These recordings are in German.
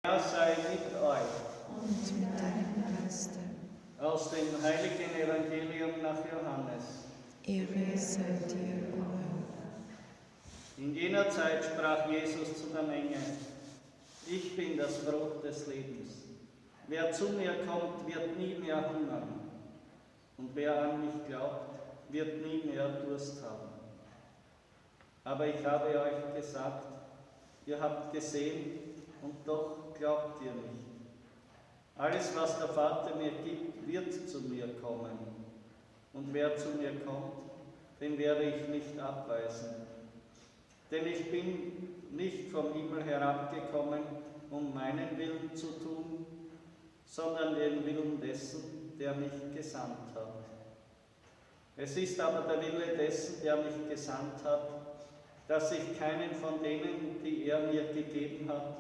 Herr sei mit euch. Und mit deinem Geiste. Aus dem heiligen Evangelium nach Johannes. Ehre sei dir, o Herr. In jener Zeit sprach Jesus zu der Menge: Ich bin das Brot des Lebens. Wer zu mir kommt, wird nie mehr hungern. Und wer an mich glaubt, wird nie mehr Durst haben. Aber ich habe euch gesagt, ihr habt gesehen und doch glaubt ihr nicht. Alles, was der Vater mir gibt, wird zu mir kommen. Und wer zu mir kommt, den werde ich nicht abweisen. Denn ich bin nicht vom Himmel herabgekommen, um meinen Willen zu tun, sondern den Willen dessen, der mich gesandt hat. Es ist aber der Wille dessen, der mich gesandt hat, dass ich keinen von denen, die er mir gegeben hat,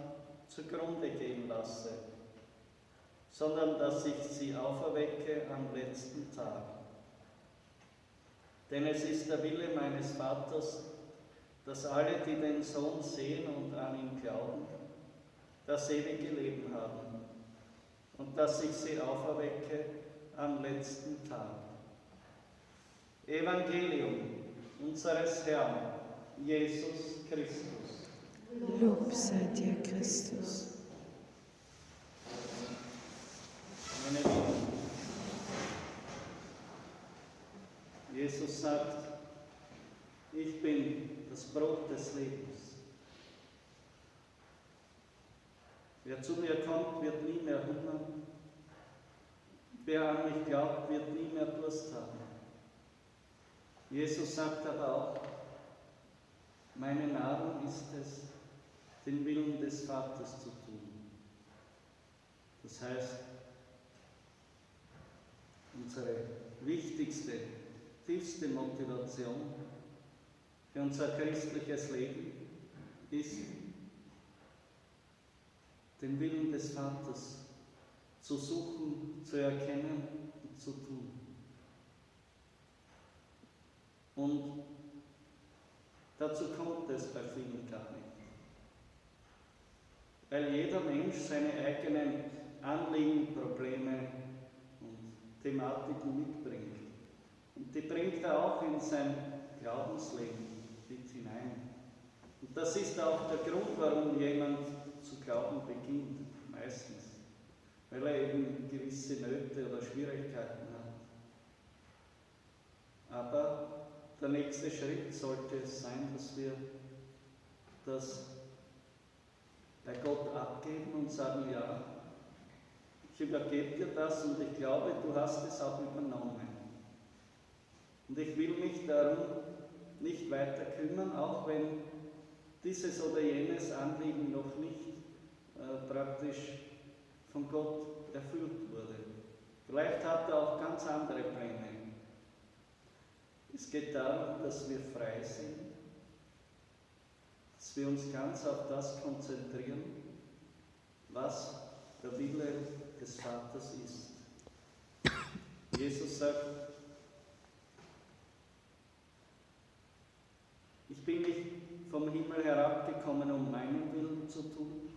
zugrunde gehen lasse, sondern dass ich sie auferwecke am letzten Tag. Denn es ist der Wille meines Vaters, dass alle, die den Sohn sehen und an ihn glauben, das ewige Leben haben und dass ich sie auferwecke am letzten Tag. Evangelium unseres Herrn, Jesus Christus. Lob sei dir, Christus. Meine Lieben, Jesus sagt, ich bin das Brot des Lebens. Wer zu mir kommt, wird nie mehr hungern. Wer an mich glaubt, wird nie mehr Durst haben. Jesus sagt aber auch, meine Nahrung ist es, den Willen des Vaters zu tun. Das heißt, unsere wichtigste, tiefste Motivation für unser christliches Leben ist, den Willen des Vaters zu suchen, zu erkennen und zu tun. Und dazu kommt es bei vielen gar nicht. Weil jeder Mensch seine eigenen Anliegen, Probleme und Thematiken mitbringt. Und die bringt er auch in sein Glaubensleben mit hinein. Und das ist auch der Grund, warum jemand zu glauben beginnt, meistens. Weil er eben gewisse Nöte oder Schwierigkeiten hat. Aber der nächste Schritt sollte es sein, dass wir das bei Gott abgeben und sagen, ja, ich übergebe dir das und ich glaube, du hast es auch übernommen. Und ich will mich darum nicht weiter kümmern, auch wenn dieses oder jenes Anliegen noch nicht praktisch von Gott erfüllt wurde. Vielleicht hat er auch ganz andere Pläne. Es geht darum, dass wir frei sind, dass wir uns ganz auf das konzentrieren, was der Wille des Vaters ist. Jesus sagt, ich bin nicht vom Himmel herabgekommen, um meinen Willen zu tun,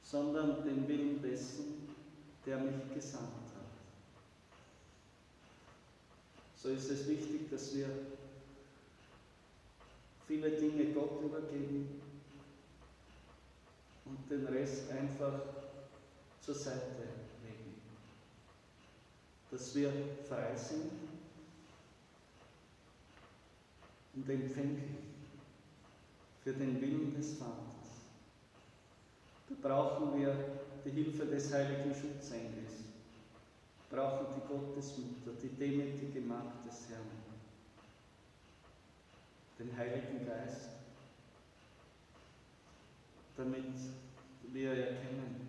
sondern den Willen dessen, der mich gesandt hat. So ist es wichtig, dass wir viele Dinge Gott übergeben und den Rest einfach zur Seite legen. Dass wir frei sind und empfänglich für den Willen des Vaters. Da brauchen wir die Hilfe des heiligen Schutzengels. Brauchen die Gottesmutter, die demütige Magd des Herrn, den Heiligen Geist, damit wir erkennen,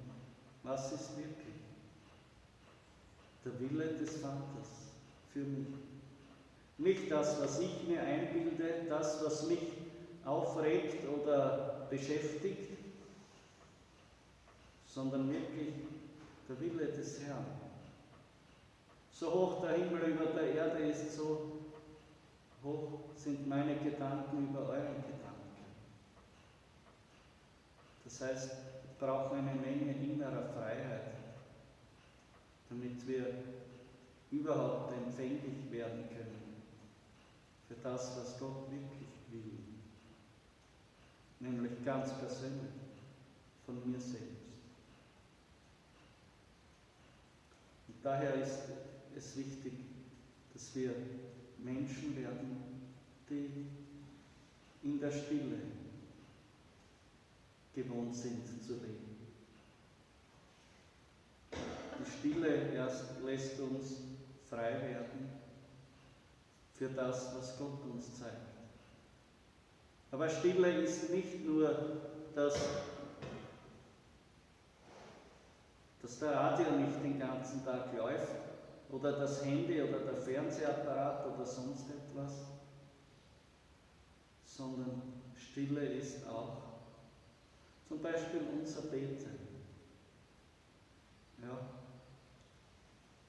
was ist wirklich der Wille des Vaters für mich. Nicht das, was ich mir einbilde, das, was mich aufregt oder beschäftigt, sondern wirklich der Wille des Herrn. So hoch der Himmel über der Erde ist, so hoch sind meine Gedanken über euren Gedanken. Das heißt, brauchen eine Menge innerer Freiheit, damit wir überhaupt empfänglich werden können für das, was Gott wirklich will, nämlich ganz persönlich von mir selbst. Und daher ist es wichtig, dass wir Menschen werden, die in der Stille gewohnt sind zu leben. Die Stille erst lässt uns frei werden für das, was Gott uns zeigt. Aber Stille ist nicht nur, dass der Radio nicht den ganzen Tag läuft oder das Handy oder der Fernsehapparat oder sonst etwas, sondern Stille ist auch zum Beispiel unser Beten. Ja.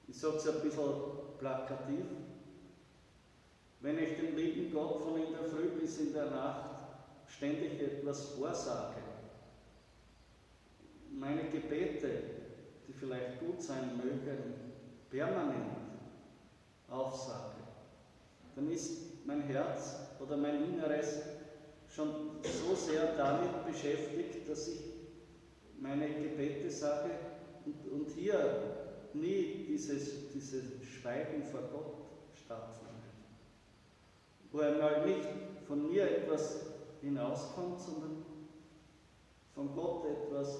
Ich sage es ein bisschen plakativ. Wenn ich dem lieben Gott von in der Früh bis in der Nacht ständig etwas vorsage, meine Gebete, die vielleicht gut sein mögen, permanent aufsage, dann ist mein Herz oder mein Inneres schon so sehr damit beschäftigt, dass ich meine Gebete sage und hier nie dieses Schweigen vor Gott stattfindet. Wo einmal nicht von mir etwas hinauskommt, sondern von Gott etwas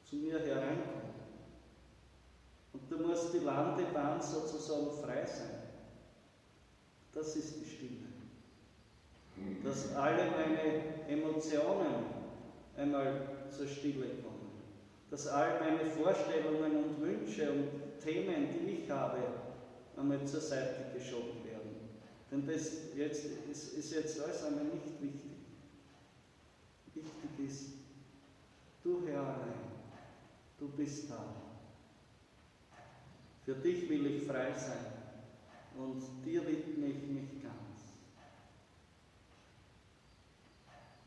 zu mir hereinkommt. Und da muss die Landebahn sozusagen frei sein. Das ist die Stille. Dass alle meine Emotionen einmal zur Stille kommen. Dass all meine Vorstellungen und Wünsche und Themen, die ich habe, einmal zur Seite geschoben werden. Denn das ist jetzt alles einmal nicht wichtig. Wichtig ist, du Herr allein, du bist da. Für dich will ich frei sein und dir widme ich mich ganz.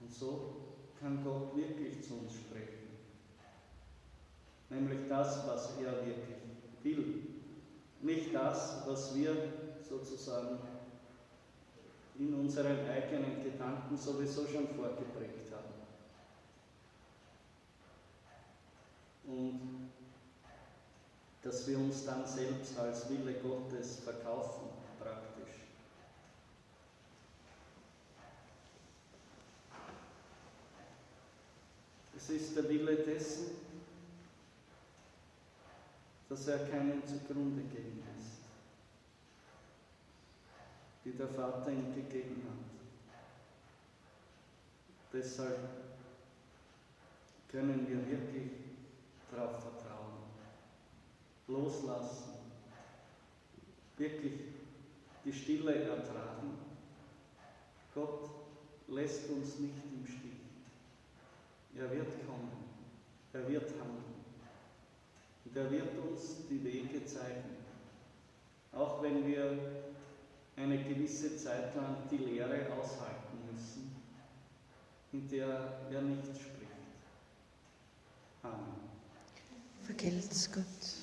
Und so kann Gott wirklich zu uns sprechen. Nämlich das, was er wirklich will. Nicht das, was wir sozusagen in unseren eigenen Gedanken sowieso schon vorgeprägt haben. Und dass wir uns dann selbst als Wille Gottes verkaufen, praktisch. Es ist der Wille dessen, dass er keinen zugrunde gehen lässt, die der Vater ihm gegeben hat. Deshalb können wir wirklich darauf vertrauen, loslassen, wirklich die Stille ertragen. Gott lässt uns nicht im Stich. Er wird kommen, er wird handeln und er wird uns die Wege zeigen, auch wenn wir eine gewisse Zeit lang die Lehre aushalten müssen, in der er nicht spricht. Amen. Vergelt's Gott.